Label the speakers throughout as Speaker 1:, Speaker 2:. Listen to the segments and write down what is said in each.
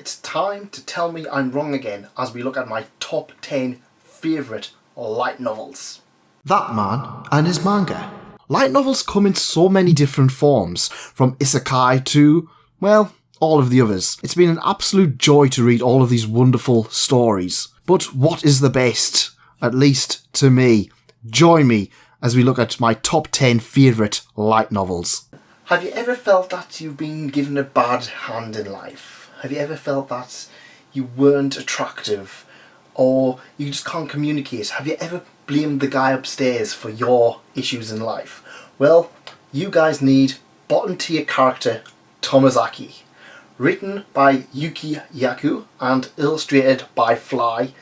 Speaker 1: it's time to tell me I'm wrong again as we look at my top 10 favourite light novels.
Speaker 2: That man and his manga. Light novels come in so many different forms, from isekai to, well, all of the others. It's been an absolute joy to read all of these wonderful stories. But what is the best? At least to me. Join me as we look at my top 10 favourite light novels.
Speaker 1: Have you ever felt that you've been given a bad hand in life? Have you ever felt that you weren't attractive or you just can't communicate? Have you ever blamed the guy upstairs for your issues in life? Well, you guys need bottom tier character Tomozaki. Written by Yuki Yaku and illustrated by Fly,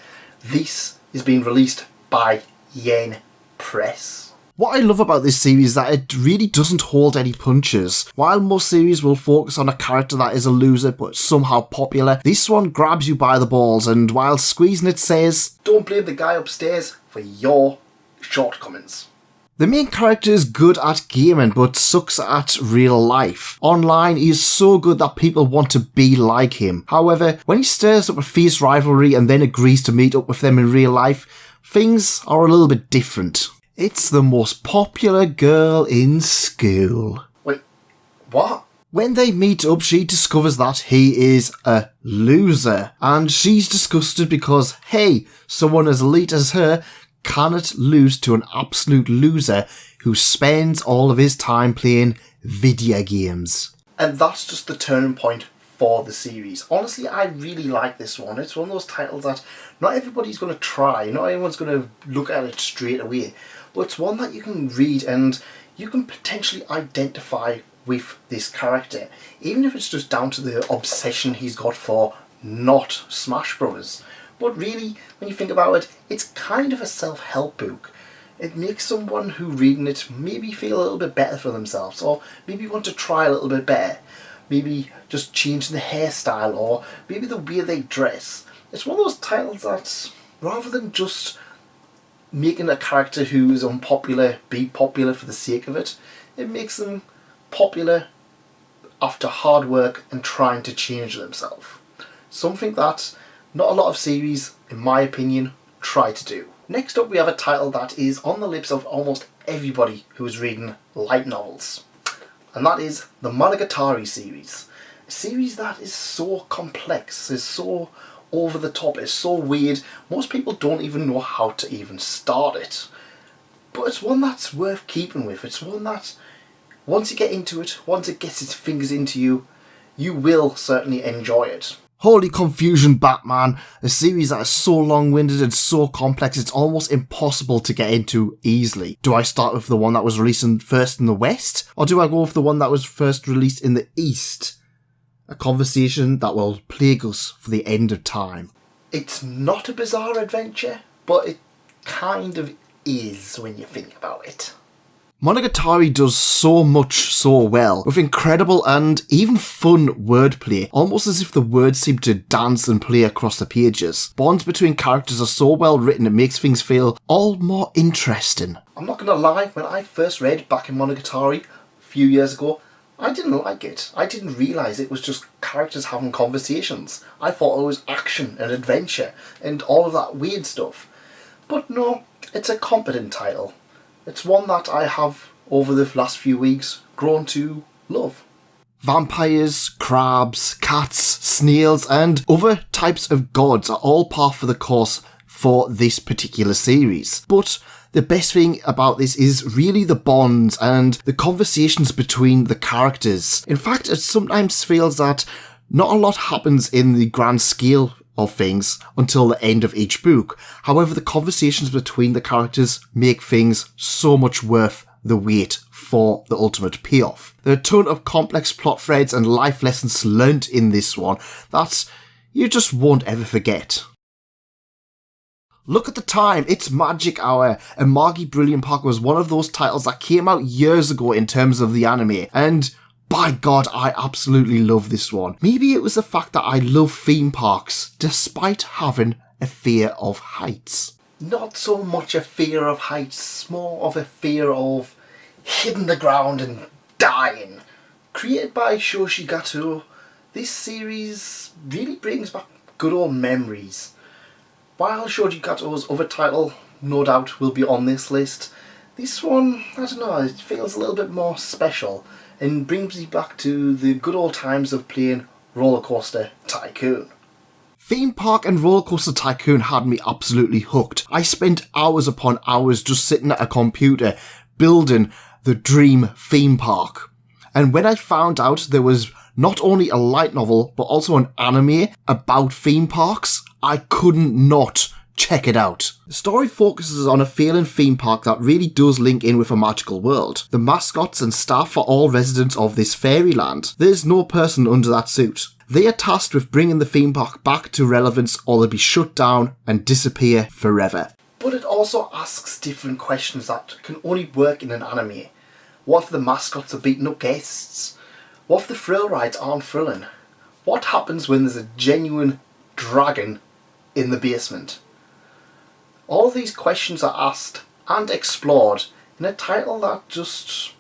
Speaker 1: this is being released by Yen Press.
Speaker 2: What I love about this series is that it really doesn't hold any punches. While most series will focus on a character that is a loser but somehow popular, this one grabs you by the balls and while squeezing it says,
Speaker 1: don't blame the guy upstairs for your shortcomings.
Speaker 2: The main character is good at gaming but sucks at real life. Online, he is so good that people want to be like him. However, when he stirs up a fierce rivalry and then agrees to meet up with them in real life, things are a little bit different. It's the most popular girl in school.
Speaker 1: Wait, what?
Speaker 2: When they meet up, she discovers that he is a loser. And she's disgusted because, hey, someone as elite as her cannot lose to an absolute loser who spends all of his time playing video games.
Speaker 1: And that's just the turning point for the series. Honestly, I really like this one. It's one of those titles that not everybody's going to try. Not everyone's going to look at it straight away. But it's one that you can read and you can potentially identify with this character. Even if it's just down to the obsession he's got for not Smash Brothers. But really, when you think about it, it's kind of a self-help book. It makes someone who reading it maybe feel a little bit better for themselves, or maybe want to try a little bit better. Maybe just changing the hairstyle, or maybe the way they dress. It's one of those titles that, rather than just making a character who is unpopular be popular for the sake of it, it makes them popular after hard work and trying to change themselves. Something that not a lot of series, in my opinion, try to do. Next up we have a title that is on the lips of almost everybody who is reading light novels. And that is the Monogatari series. A series that is so complex, is so over the top, is so weird, most people don't even know how to even start it. But it's one that's worth keeping with. It's one that, once you get into it, once it gets its fingers into you, you will certainly enjoy it.
Speaker 2: Holy confusion, Batman! A series that is so long-winded and so complex it's almost impossible to get into easily. Do I start with the one that was released first in the West? Or do I go with the one that was first released in the East? A conversation that will plague us for the end of time.
Speaker 1: It's not a bizarre adventure, but it kind of is when you think about it.
Speaker 2: Monogatari does so much so well, with incredible and even fun wordplay, almost as if the words seem to dance and play across the pages. Bonds between characters are so well written it makes things feel all more interesting.
Speaker 1: I'm not gonna lie, when I first read back in Monogatari a few years ago, I didn't like it. I didn't realise it was just characters having conversations. I thought it was action and adventure and all of that weird stuff. But no, it's a competent title. It's one that I have, over the last few weeks, grown to love.
Speaker 2: Vampires, crabs, cats, snails and other types of gods are all par for the course for this particular series. But the best thing about this is really the bonds and the conversations between the characters. In fact, it sometimes feels that not a lot happens in the grand scale of things until the end of each book. However, the conversations between the characters make things so much worth the wait for the ultimate payoff. There are a ton of complex plot threads and life lessons learnt in this one that you just won't ever forget. Look at the time, it's Magic Hour, and Margie Brilliant Park was one of those titles that came out years ago in terms of the anime, and by God, I absolutely love this one. Maybe it was the fact that I love theme parks, despite having a fear of heights.
Speaker 1: Not so much a fear of heights, more of a fear of hitting the ground and dying. Created by Shoshi Gato, This series really brings back good old memories. While Shoji Kato's other title no doubt will be on this list, this one, I don't know, it feels a little bit more special and brings me back to the good old times of playing Roller Coaster Tycoon.
Speaker 2: Theme Park and Roller Coaster Tycoon had me absolutely hooked. I spent hours upon hours just sitting at a computer building the dream theme park. And when I found out there was not only a light novel but also an anime about theme parks, I couldn't not check it out. The story focuses on a failing theme park that really does link in with a magical world. The mascots and staff are all residents of this fairyland. There's no person under that suit. They are tasked with bringing the theme park back to relevance or they'll be shut down and disappear forever.
Speaker 1: But it also asks different questions that can only work in an anime. What if the mascots are beating up guests? What if the thrill rides aren't thrilling? What happens when there's a genuine dragon in the basement? All of these questions are asked and explored in a title that just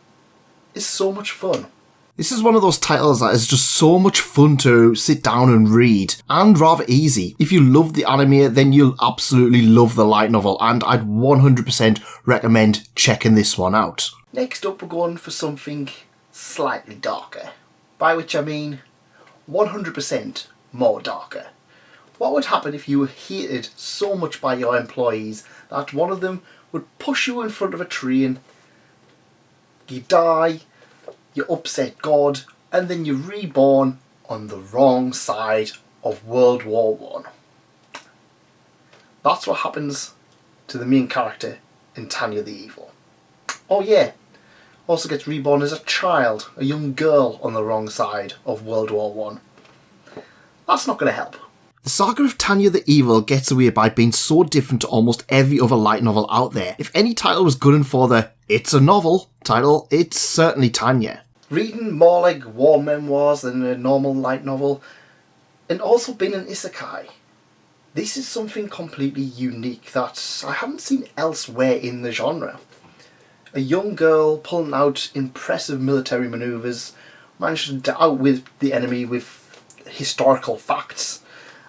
Speaker 1: is so much fun.
Speaker 2: This is one of those titles that is just so much fun to sit down and read, and rather easy. If you love the anime, then you'll absolutely love the light novel, and I'd 100% recommend checking this one out.
Speaker 1: Next up, we're going for something slightly darker, by which I mean 100% more darker. What would happen if you were hated so much by your employees that one of them would push you in front of a train, you die, you upset God, and then you're reborn on the wrong side of World War One? That's what happens to the main character in Tanya the Evil. Oh yeah, also gets reborn as a child, a young girl on the wrong side of World War One. That's not going to help.
Speaker 2: The saga of Tanya the Evil gets away by being so different to almost every other light novel out there. If any title was good for the "it's a novel" title, it's certainly Tanya.
Speaker 1: Reading more like war memoirs than a normal light novel, and also being an isekai. This is something completely unique that I haven't seen elsewhere in the genre. A young girl pulling out impressive military manoeuvres, managing to outwit the enemy with historical facts,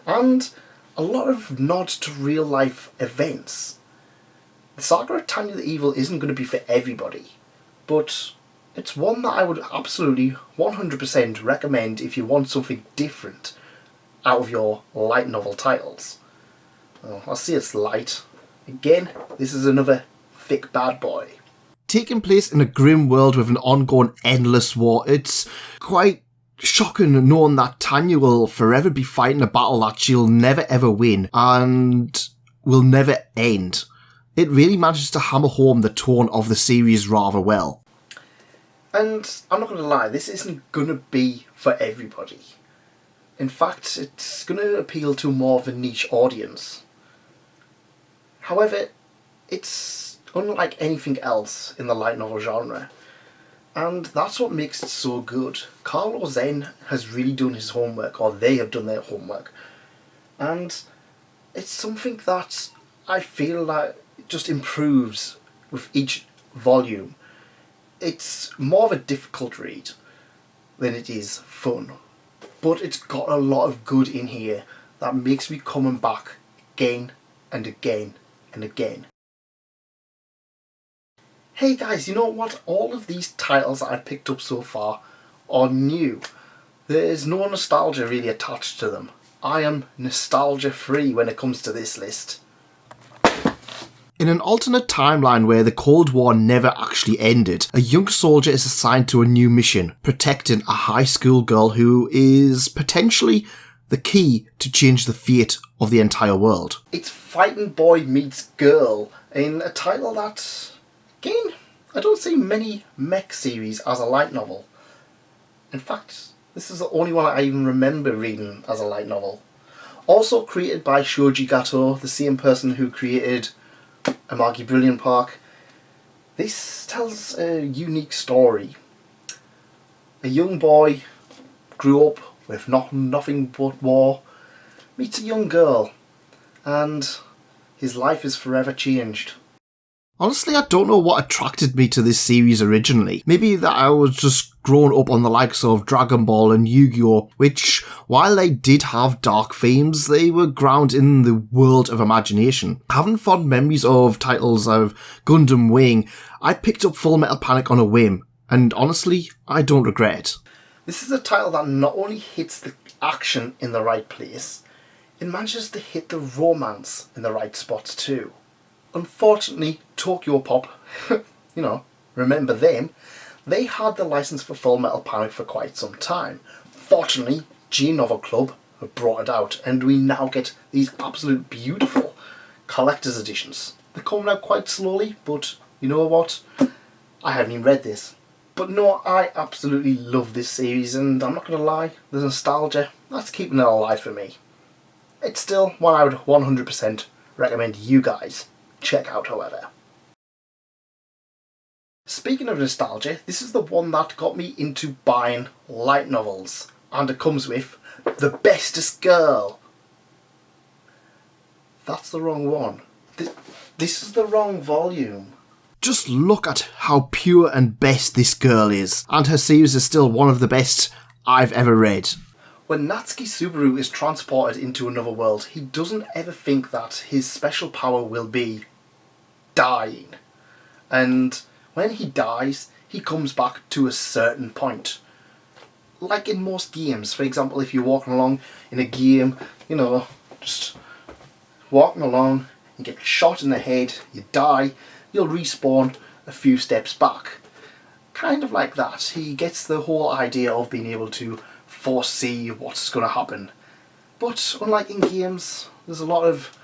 Speaker 1: and a lot of nods to real life events. The saga of Tanya the Evil isn't going to be for everybody, but it's one that I would absolutely 100% recommend if you want something different out of your light novel titles. Well, I'll say it's light. Again, this is another thick bad boy.
Speaker 2: Taking place in a grim world with an ongoing endless war, it's quite shocking knowing that Tanya will forever be fighting a battle that she'll never ever win and will never end. It really manages to hammer home the tone of the series rather well.
Speaker 1: And I'm not going to lie, this isn't going to be for everybody. In fact, it's going to appeal to more of a niche audience. However, it's unlike anything else in the light novel genre. And that's what makes it so good. Carlo Zen has really done his homework, or they have done their homework. And it's something that I feel like just improves with each volume. It's more of a difficult read than it is fun. But it's got a lot of good in here that makes me coming back again and again and again. Hey guys, you know what? All of these titles that I've picked up so far are new. There's no nostalgia really attached to them. I am nostalgia free when it comes to this list.
Speaker 2: In an alternate timeline where the Cold War never actually ended, a young soldier is assigned to a new mission, protecting a high school girl who is potentially the key to change the fate of the entire world.
Speaker 1: It's Fighting Boy Meets Girl in a title that, again, I don't see many mech series as a light novel. In fact, this is the only one I even remember reading as a light novel. Also created by Shoji Gato, the same person who created A Margie Brilliant Park. This tells a unique story. A young boy grew up with nothing but war, meets a young girl, and his life is forever changed.
Speaker 2: Honestly, I don't know what attracted me to this series originally. Maybe that I was just grown up on the likes of Dragon Ball and Yu-Gi-Oh!, which, while they did have dark themes, they were grounded in the world of imagination. Having fond memories of titles of Gundam Wing, I picked up Full Metal Panic on a whim, and honestly, I don't regret it.
Speaker 1: This is a title that not only hits the action in the right place, it manages to hit the romance in the right spots too. Unfortunately, Tokyo Pop, remember them, they had the license for Full Metal Panic for quite some time. Fortunately, G-Novel Club have brought it out, and we now get these absolute beautiful collector's editions. They're coming out quite slowly, but you know what? I haven't even read this. But no, I absolutely love this series, and I'm not going to lie, the nostalgia, that's keeping it alive for me. It's still one I would 100% recommend you guys check out, however. Speaking of nostalgia, this is the one that got me into buying light novels, and it comes with The Bestest Girl. That's the wrong one. This is the wrong volume.
Speaker 2: Just look at how pure and best this girl is, and her series is still one of the best I've ever read.
Speaker 1: When Natsuki Subaru is transported into another world, he doesn't ever think that his special power will be dying. And when he dies, he comes back to a certain point. Like in most games, for example, if you're walking along in a game, just walking along, you get shot in the head, you die, you'll respawn a few steps back. Kind of like that. He gets the whole idea of being able to foresee what's going to happen. But unlike in games, there's a lot of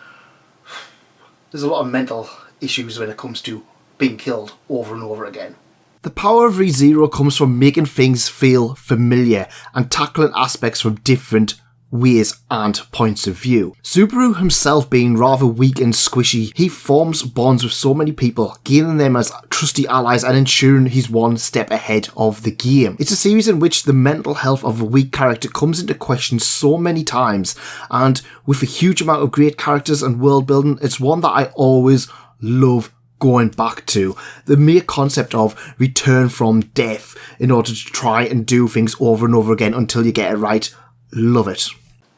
Speaker 1: mental issues when it comes to being killed over and over again.
Speaker 2: The power of ReZero comes from making things feel familiar and tackling aspects from different ways and points of view. Subaru himself being rather weak and squishy, he forms bonds with so many people, gaining them as trusty allies and ensuring he's one step ahead of the game. It's a series in which the mental health of a weak character comes into question so many times, and with a huge amount of great characters and world building, it's one that I always love going back to. The mere concept of return from death in order to try and do things over and over again until you get it right. Love it.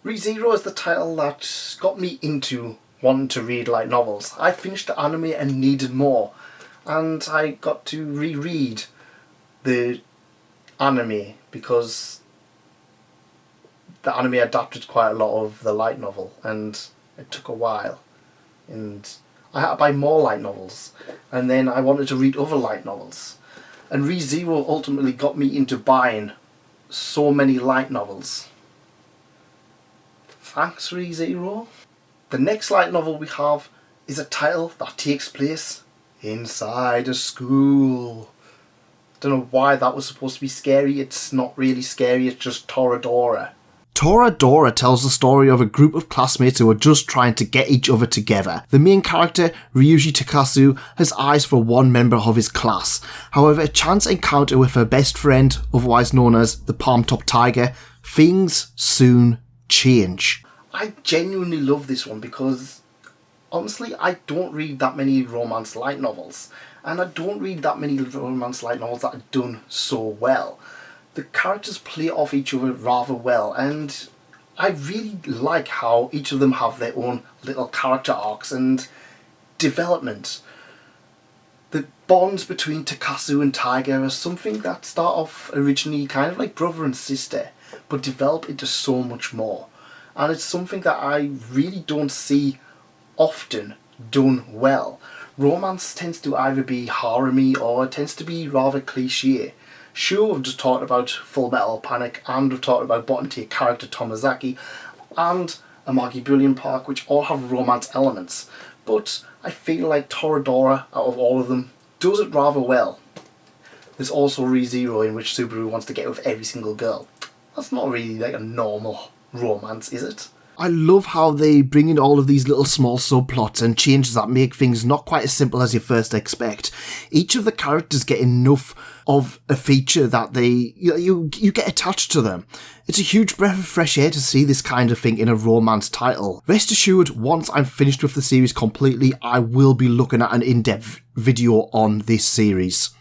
Speaker 1: ReZero is the title that got me into wanting to read light novels. I finished the anime and needed more, and I got to reread the anime because the anime adapted quite a lot of the light novel, and it took a while, and I had to buy more light novels, and then I wanted to read other light novels, and ReZero ultimately got me into buying so many light novels. Thanks, ReZero. The next light novel we have is a title that takes place inside a school. Don't know why that was supposed to be scary. It's not really scary, it's just Toradora.
Speaker 2: Toradora tells the story of a group of classmates who are just trying to get each other together. The main character, Ryuji Takasu, has eyes for one member of his class. However, a chance encounter with her best friend, otherwise known as the Palm Top Tiger, things soon change.
Speaker 1: I genuinely love this one because honestly I don't read that many romance light novels, and I don't read that many romance light novels that are done so well. The characters play off each other rather well, and I really like how each of them have their own little character arcs and development. The bonds between Takasu and Tiger are something that start off originally kind of like brother and sister, but develop into so much more. And it's something that I really don't see often done well. Romance tends to either be harem-y or it tends to be rather cliche. Sure, we've just talked about Full Metal Panic, and we've talked about bottom tier character Tomozaki and a Margie Brilliant Park, which all have romance elements. But I feel like Toradora, out of all of them, does it rather well. There's also ReZero, in which Subaru wants to get with every single girl. That's not really like a normal romance, is it?
Speaker 2: I love how they bring in all of these little small subplots and changes that make things not quite as simple as you first expect. Each of the characters get enough of a feature that you get attached to them. It's a huge breath of fresh air to see this kind of thing in a romance title. Rest assured, once I'm finished with the series completely, I will be looking at an in-depth video on this series.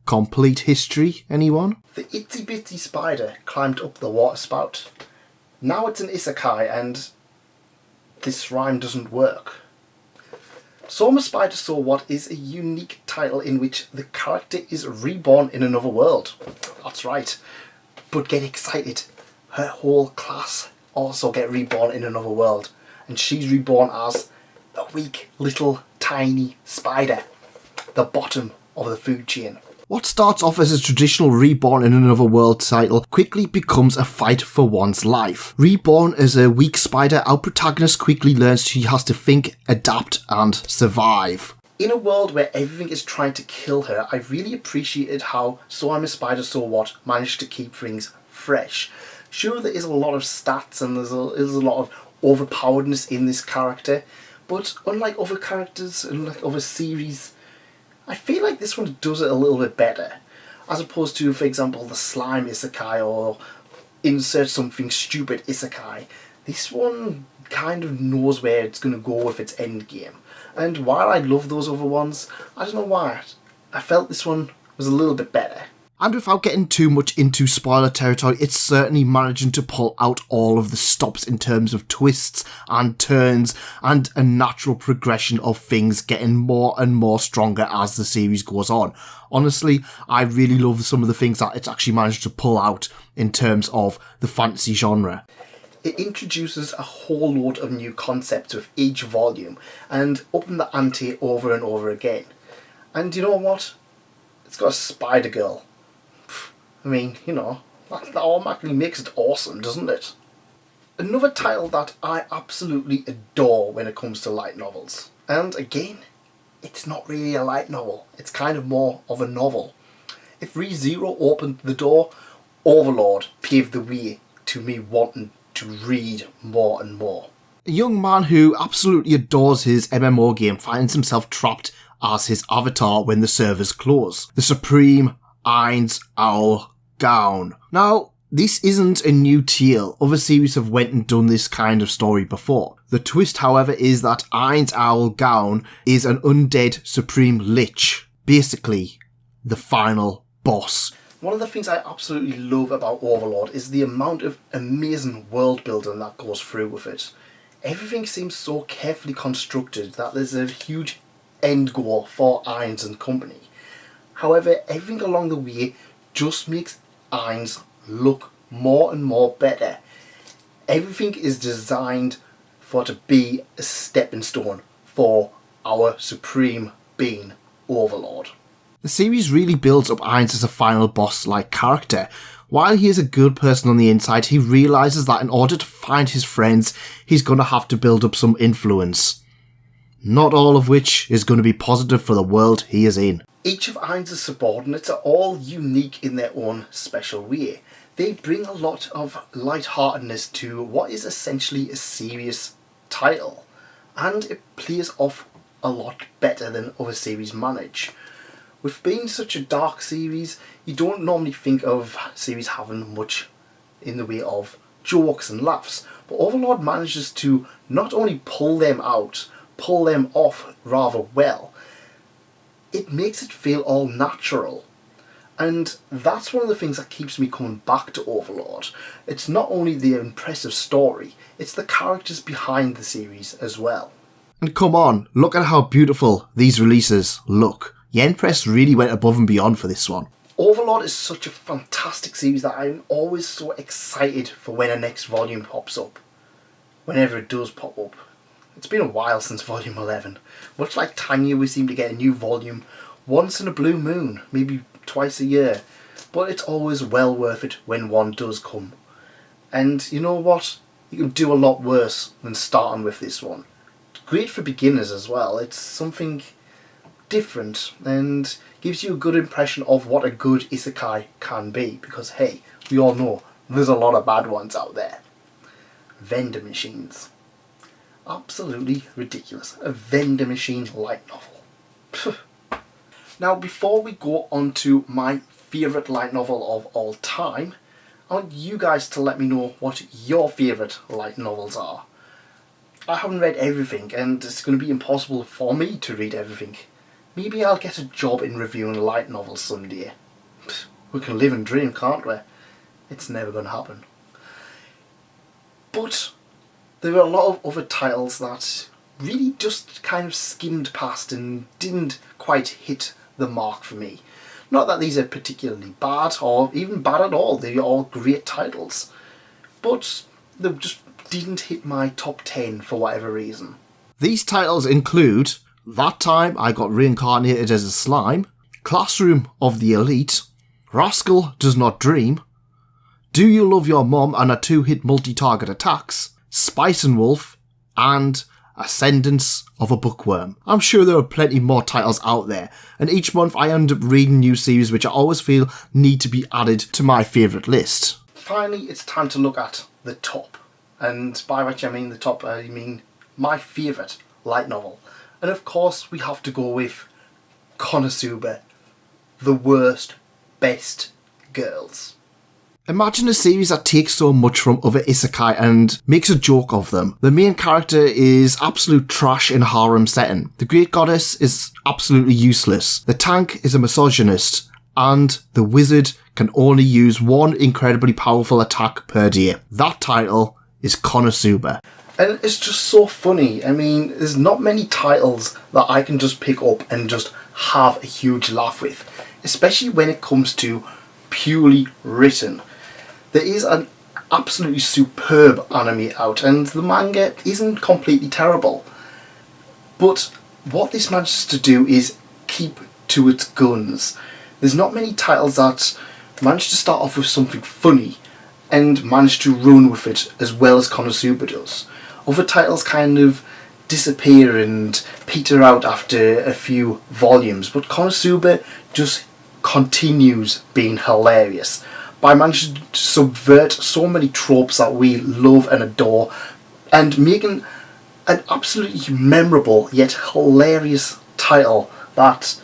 Speaker 2: Complete history, anyone?
Speaker 1: The itsy bitsy spider climbed up the water spout. Now it's an isekai and this rhyme doesn't work. Soma Spider Saw What is a unique title in which the character is reborn in another world. That's right. But get excited. Her whole class also get reborn in another world. And she's reborn as the weak little tiny spider. The bottom of the food chain.
Speaker 2: What starts off as a traditional Reborn in Another World title quickly becomes a fight for one's life. Reborn as a weak spider, our protagonist quickly learns she has to think, adapt and survive.
Speaker 1: In a world where everything is trying to kill her, I really appreciated how So I'm a Spider So What managed to keep things fresh. Sure, there is a lot of stats and there's a lot of overpoweredness in this character, but unlike other characters and like other series, I feel like this one does it a little bit better. As opposed to, for example, the slime isekai or insert something stupid isekai. This one kind of knows where it's going to go with its end game. And while I love those other ones, I don't know why, I felt this one was a little bit better.
Speaker 2: And without getting too much into spoiler territory, it's certainly managing to pull out all of the stops in terms of twists and turns and a natural progression of things getting more and more stronger as the series goes on. Honestly, I really love some of the things that it's actually managed to pull out in terms of the fantasy genre.
Speaker 1: It introduces a whole load of new concepts with each volume and upping the ante over and over again. And you know what? It's got a spider girl. I mean, you know, that automatically makes it awesome, doesn't it? Another title that I absolutely adore when it comes to light novels. And again, it's not really a light novel. It's kind of more of a novel. If ReZero opened the door, Overlord paved the way to me wanting to read more and more.
Speaker 2: A young man who absolutely adores his MMO game finds himself trapped as his avatar when the servers close. The Supreme Ainz Owl Gown. Now, this isn't a new tale. Other series have went and done this kind of story before. The twist, however, is that Ainz Owl Gown is an undead Supreme Lich. Basically, the final boss.
Speaker 1: One of the things I absolutely love about Overlord is the amount of amazing world building that goes through with it. Everything seems so carefully constructed that there's a huge end goal for Ainz and company. However, everything along the way just makes Ainz look more and more better. Everything is designed for it to be a stepping stone for our supreme being, Overlord.
Speaker 2: The series really builds up Ainz as a final boss-like character. While he is a good person on the inside, he realises that in order to find his friends, he's going to have to build up some influence. Not all of which is going to be positive for the world he is in.
Speaker 1: Each of Ainz's subordinates are all unique in their own special way. They bring a lot of lightheartedness to what is essentially a serious title, and it plays off a lot better than other series manage. With being such a dark series, you don't normally think of series having much in the way of jokes and laughs, but Overlord manages to not only pull them off rather well. It makes it feel all natural. And that's one of the things that keeps me coming back to Overlord. It's not only the impressive story, it's the characters behind the series as well.
Speaker 2: And come on, look at how beautiful these releases look. Yen Press really went above and beyond for this one.
Speaker 1: Overlord is such a fantastic series that I'm always so excited for when a next volume pops up. Whenever it does pop up. It's been a while since volume 11. Much like Tanya, we seem to get a new volume once in a blue moon, maybe twice a year. But it's always well worth it when one does come. And you know what? You can do a lot worse than starting with this one. It's great for beginners as well. It's something different and gives you a good impression of what a good isekai can be. Because hey, we all know there's a lot of bad ones out there. Vendor machines. Absolutely ridiculous. A vendor machine light novel. Now, before we go on to my favourite light novel of all time, I want you guys to let me know what your favourite light novels are. I haven't read everything, and it's going to be impossible for me to read everything. maybe I'll get a job in reviewing light novels someday. We can live and dream, can't we? It's never going to happen. But there are a lot of other titles that really just kind of skimmed past and didn't quite hit the mark for me. Not that these are particularly bad or even bad at all, they're all great titles. But they just didn't hit my top 10 for whatever reason.
Speaker 2: These titles include That Time I Got Reincarnated as a Slime, Classroom of the Elite, Rascal Does Not Dream, Do You Love Your Mom and a 2-hit multi-target attacks, Spice and Wolf, and Ascendance of a Bookworm. I'm sure there are plenty more titles out there, and each month I end up reading new series which I always feel need to be added to my favourite list.
Speaker 1: Finally, it's time to look at the top. And by which I mean the top, I mean my favourite light novel. And of course, we have to go with Konosuba, the worst, best girls.
Speaker 2: Imagine a series that takes so much from other isekai and makes a joke of them. The main character is absolute trash in a harem setting. The great goddess is absolutely useless. The tank is a misogynist. And the wizard can only use one incredibly powerful attack per day. That title is Konosuba.
Speaker 1: And it's just so funny. I mean, there's not many titles that I can just pick up and just have a huge laugh with. Especially when it comes to purely written. There is an absolutely superb anime out, and the manga isn't completely terrible. But what this manages to do is keep to its guns. There's not many titles that manage to start off with something funny and manage to run with it as well as Konosuba does. Other titles kind of disappear and peter out after a few volumes, but Konosuba just continues being hilarious by managing to subvert so many tropes that we love and adore and making an absolutely memorable yet hilarious title that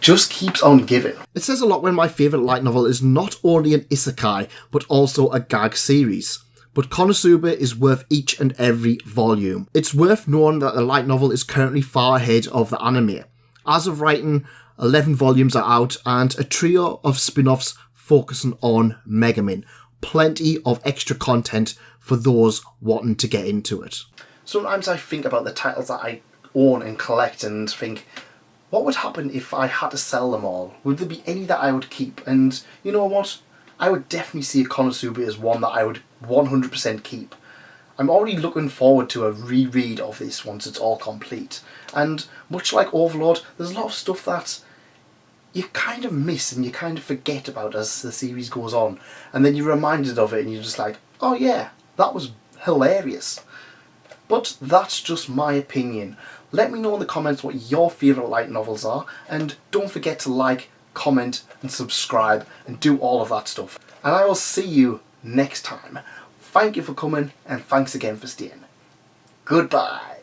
Speaker 1: just keeps on giving.
Speaker 2: It says a lot when my favourite light novel is not only an isekai, but also a gag series. But Konosuba is worth each and every volume. It's worth knowing that the light novel is currently far ahead of the anime. As of writing, 11 volumes are out and a trio of spin-offs focusing on Megumin. Plenty of extra content for those wanting to get into it.
Speaker 1: Sometimes I think about the titles that I own and collect and think, what would happen if I had to sell them all? Would there be any that I would keep? And you know what? I would definitely see Konosuba as one that I would 100% keep. I'm already looking forward to a reread of this once it's all complete. And much like Overlord, there's a lot of stuff that you kind of miss and you kind of forget about as the series goes on. And then you're reminded of it and you're just like, oh yeah, that was hilarious. But that's just my opinion. Let me know in the comments what your favourite light novels are, and don't forget to like, comment and subscribe and do all of that stuff. And I will see you next time. Thank you for coming and thanks again for staying. Goodbye.